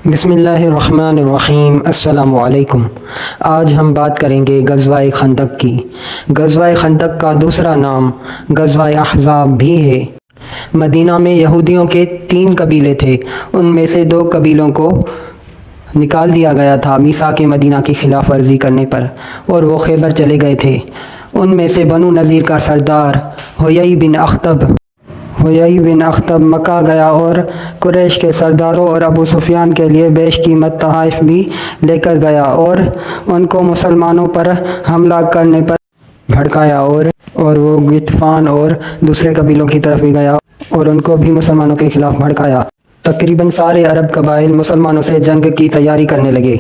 بسم اللہ الرحمن الرحیم۔ السلام علیکم۔ آج ہم بات کریں گے غزوہ خندق کی۔ غزوہ خندق کا دوسرا نام غزوہ احزاب بھی ہے۔ مدینہ میں یہودیوں کے 3 قبیلے تھے، ان میں سے 2 قبیلوں کو نکال دیا گیا تھا میثاق مدینہ کی خلاف ورزی کرنے پر، اور وہ خیبر چلے گئے تھے۔ ان میں سے بنو نذیر کا سردار حیی بن اخطب مکہ گیا اور قریش کے سرداروں اور ابو سفیان کے لیے بیش قیمت تحائف بھی لے کر گیا، اور ان کو مسلمانوں پر حملہ کرنے پر بھڑکایا، اور وہ غطفان اور دوسرے قبیلوں کی طرف بھی گیا اور ان کو بھی مسلمانوں کے خلاف بھڑکایا۔ تقریباً سارے عرب قبائل مسلمانوں سے جنگ کی تیاری کرنے لگے۔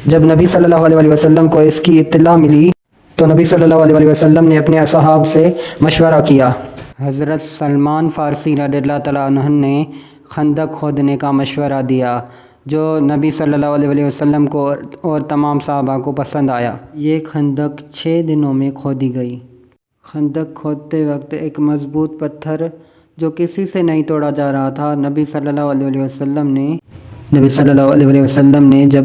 جب نبی صلی اللہ علیہ وسلم کو اس کی اطلاع ملی تو نبی صلی اللہ علیہ وسلم نے اپنے اصحاب سے مشورہ کیا۔ حضرت سلمان فارسی رضی اللہ تعالیٰ عنہ نے خندق کھودنے کا مشورہ دیا، جو نبی صلی اللہ علیہ وسلم کو اور تمام صحابہ کو پسند آیا۔ یہ خندق 6 دنوں میں کھودی گئی۔ خندق کھودتے وقت ایک مضبوط پتھر جو کسی سے نہیں توڑا جا رہا تھا، نبی صلی اللہ علیہ وسلم نے جب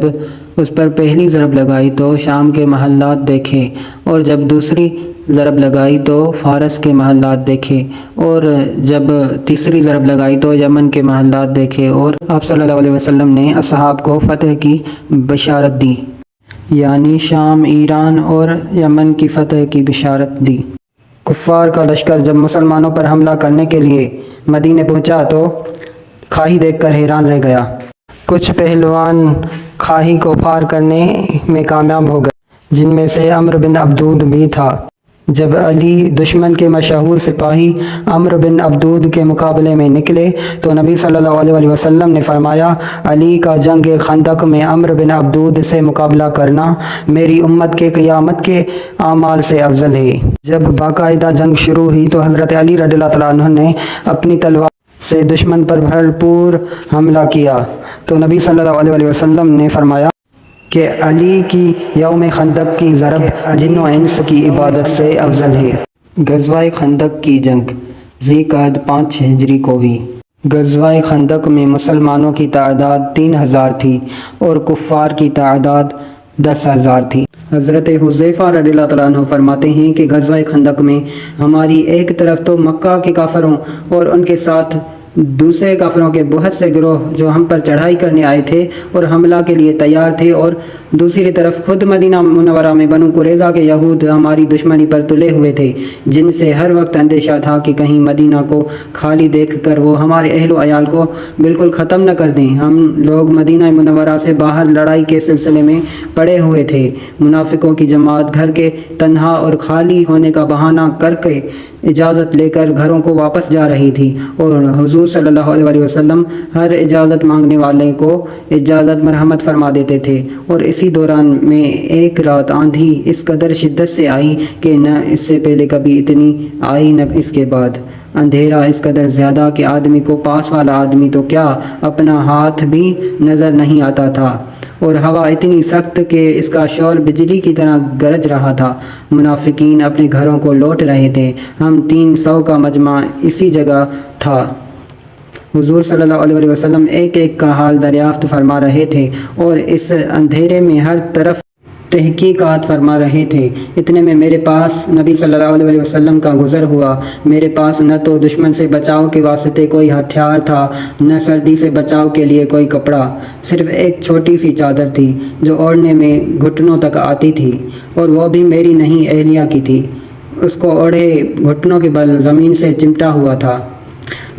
اس پر پہلی ضرب لگائی تو شام کے محلات دیکھے، اور جب دوسری ضرب لگائی تو فارس کے محلات دیکھے، اور جب تیسری ضرب لگائی تو یمن کے محلات دیکھے، اور آپ صلی اللہ علیہ وسلم نے اصحاب کو فتح کی بشارت دی، یعنی شام، ایران اور یمن کی فتح کی بشارت دی۔ کفار کا لشکر جب مسلمانوں پر حملہ کرنے کے لیے مدینے پہنچا تو کھائی دیکھ کر حیران رہ گیا۔ کچھ پہلوان کھائی کو پار کرنے میں کامیاب ہو گئے، جن میں سے عمرو بن عبدود بھی تھا۔ جب علی دشمن کے مشہور سپاہی عمرو بن عبدود کے مقابلے میں نکلے تو نبی صلی اللہ علیہ وسلم نے فرمایا، علی کا جنگ خندق میں عمرو بن عبدود سے مقابلہ کرنا میری امت کے قیامت کے اعمال سے افضل ہے۔ جب باقاعدہ جنگ شروع ہوئی تو حضرت علی رضی اللہ تعالیٰ عنہ نے اپنی تلوار سے دشمن پر بھرپور حملہ کیا تو نبی صلی اللہ علیہ وسلم نے فرمایا کہ علی کی یوم خندق کی ضرب جن و انس کی عبادت سے افضل ہے۔ غزوہ خندق کی جنگ ذی قعدہ 5 ہجری کو ہوئی۔ غزوہ خندق میں مسلمانوں کی تعداد 3000 تھی اور کفار کی تعداد 10,000 تھی۔ حضرت حذیفہ رضی اللہ تعالیٰ عنہ فرماتے ہیں کہ غزوہ خندق میں ہماری ایک طرف تو مکہ کے کافروں اور ان کے ساتھ دوسرے کافروں کے بہت سے گروہ جو ہم پر چڑھائی کرنے آئے تھے اور حملہ کے لیے تیار تھے، اور دوسری طرف خود مدینہ منورہ میں بنو قریظہ کے یہود ہماری دشمنی پر تلے ہوئے تھے، جن سے ہر وقت اندیشہ تھا کہ کہیں مدینہ کو خالی دیکھ کر وہ ہمارے اہل و عیال کو بالکل ختم نہ کر دیں۔ ہم لوگ مدینہ منورہ سے باہر لڑائی کے سلسلے میں پڑے ہوئے تھے۔ منافقوں کی جماعت گھر کے تنہا اور خالی ہونے کا بہانہ کر کے اجازت لے کر گھروں کو واپس جا رہی تھی، اور حضور صلی اللہ علیہ وسلم ہر اجازت مانگنے والے کو اجازت مرحمت فرما دیتے تھے۔ اور اسی دوران میں ایک رات آندھی اس قدر شدت سے آئی کہ نہ اس سے پہلے کبھی اتنی آئی نہ اس کے بعد۔ اندھیرا اس قدر زیادہ کہ آدمی کو پاس والا آدمی تو کیا اپنا ہاتھ بھی نظر نہیں آتا تھا، اور ہوا اتنی سخت کہ اس کا شور بجلی کی طرح گرج رہا تھا۔ منافقین اپنے گھروں کو لوٹ رہے تھے۔ ہم 300 کا مجمع اسی جگہ تھا۔ حضور صلی اللہ علیہ وسلم ایک ایک کا حال دریافت فرما رہے تھے اور اس اندھیرے میں ہر طرف تحقیقات فرما رہے تھے۔ اتنے میں میرے پاس نبی صلی اللہ علیہ وسلم کا گزر ہوا۔ میرے پاس نہ تو دشمن سے بچاؤ کے واسطے کوئی ہتھیار تھا، نہ سردی سے بچاؤ کے لیے کوئی کپڑا، صرف ایک چھوٹی سی چادر تھی جو اوڑھنے میں گھٹنوں تک آتی تھی، اور وہ بھی میری نہیں، اہلیہ کی تھی۔ اس کو اوڑھے گھٹنوں کے بل زمین سے چمٹا ہوا تھا۔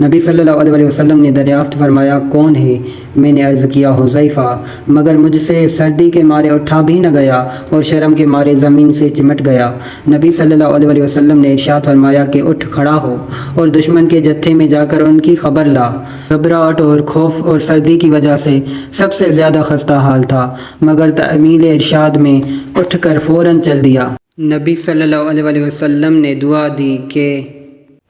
نبی صلی اللہ علیہ وسلم نے دریافت فرمایا، کون ہے؟ میں نے عرض کیا، حذیفہ، مگر مجھ سے سردی کے مارے اٹھا بھی نہ گیا اور شرم کے مارے زمین سے چمٹ گیا۔ نبی صلی اللہ علیہ وسلم نے ارشاد فرمایا کہ اٹھ کھڑا ہو اور دشمن کے جتھے میں جا کر ان کی خبر لا۔ گھبراہٹ اور خوف اور سردی کی وجہ سے سب سے زیادہ خستہ حال تھا، مگر تعمیل ارشاد میں اٹھ کر فوراً چل دیا۔ نبی صلی اللہ علیہ وسلم نے دعا دی کہ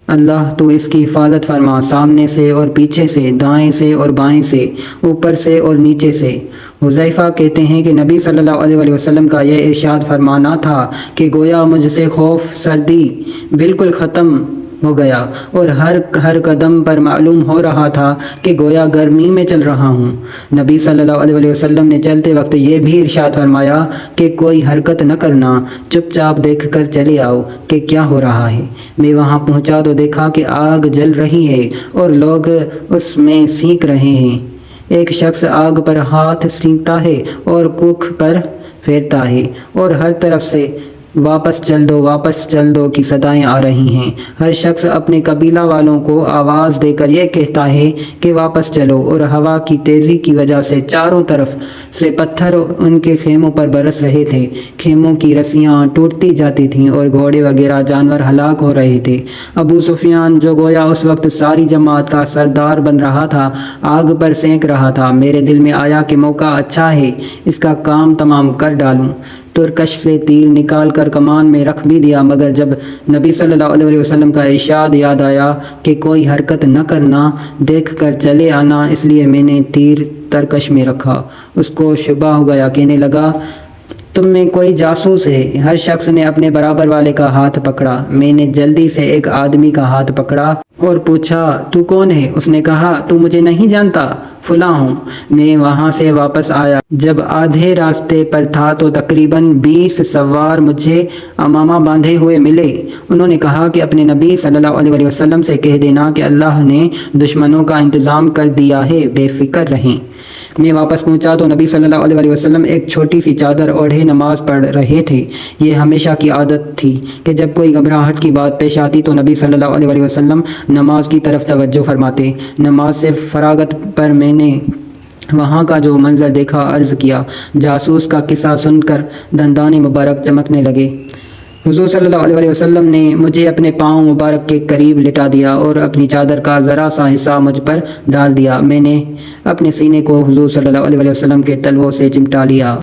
اللہ تو اس کی حفاظت فرما، سامنے سے اور پیچھے سے، دائیں سے اور بائیں سے، اوپر سے اور نیچے سے۔ حذیفہ کہتے ہیں کہ نبی صلی اللہ علیہ وسلم کا یہ ارشاد فرمانا تھا کہ گویا مجھ سے خوف، سردی بالکل ختم ہو گیا اور ہر قدم پر معلوم ہو رہا تھا کہ گویا گرمی میں چل رہا ہوں۔ نبی صلی اللہ علیہ وسلم نے چلتے وقت یہ بھی ارشاد فرمایا کہ کوئی حرکت نہ کرنا، چپ چاپ دیکھ کر چلے آؤ کہ کیا ہو رہا ہے۔ میں وہاں پہنچا تو دیکھا کہ آگ جل رہی ہے اور لوگ اس میں سینک رہے ہیں۔ ایک شخص آگ پر ہاتھ سینکتا ہے اور کوکھ پر پھیرتا ہے اور ہر طرف سے واپس چل دو کی صدائیں آ رہی ہیں۔ ہر شخص اپنے قبیلہ والوں کو آواز دے کر یہ کہتا ہے کہ واپس چلو، اور ہوا کی تیزی کی وجہ سے چاروں طرف سے پتھر ان کے خیموں پر برس رہے تھے۔ خیموں کی رسیاں ٹوٹتی جاتی تھیں اور گھوڑے وغیرہ جانور ہلاک ہو رہے تھے۔ ابو سفیان جو گویا اس وقت ساری جماعت کا سردار بن رہا تھا، آگ پر سینک رہا تھا۔ میرے دل میں آیا کہ موقع اچھا ہے، اس کا کام تمام کر ڈالوں۔ ترکش سے تیر نکال کر کمان میں رکھ بھی دیا، مگر جب نبی صلی اللہ علیہ وسلم کا ارشاد یاد آیا کہ کوئی حرکت نہ کرنا، دیکھ کر چلے آنا، اس لیے میں نے تیر ترکش میں رکھا۔ اس کو شبہ ہو گیا، کہنے لگا تم میں کوئی جاسوس ہے۔ ہر شخص نے اپنے برابر والے کا ہاتھ پکڑا۔ میں نے جلدی سے ایک آدمی کا ہاتھ پکڑا اور پوچھا تو کون ہے؟ اس نے کہا تو مجھے نہیں جانتا، فلاں ہوں۔ میں وہاں سے واپس آیا، جب آدھے راستے پر تھا تو تقریباً 20 سوار مجھے امامہ باندھے ہوئے ملے۔ انہوں نے کہا کہ اپنے نبی صلی اللہ علیہ وسلم سے کہہ دینا کہ اللہ نے دشمنوں کا انتظام کر دیا ہے، بے فکر رہیں۔ میں واپس پہنچا تو نبی صلی اللہ علیہ وسلم ایک چھوٹی سی چادر اوڑھے نماز پڑھ رہے تھے۔ یہ ہمیشہ کی عادت تھی کہ جب کوئی گھبراہٹ کی بات پیش آتی تو نبی صلی اللہ علیہ وسلم نماز کی طرف توجہ فرماتے۔ نماز سے فراغت پر میں نے وہاں کا جو منظر دیکھا عرض کیا۔ جاسوس کا قصہ سن کر دندان مبارک چمکنے لگے۔ حضور صلی اللہ علیہ وسلم نے مجھے اپنے پاؤں مبارک کے قریب لٹا دیا اور اپنی چادر کا ذرا سا حصہ مجھ پر ڈال دیا۔ میں نے اپنے سینے کو حضور صلی اللہ علیہ وسلم کے تلووں سے چمٹا لیا۔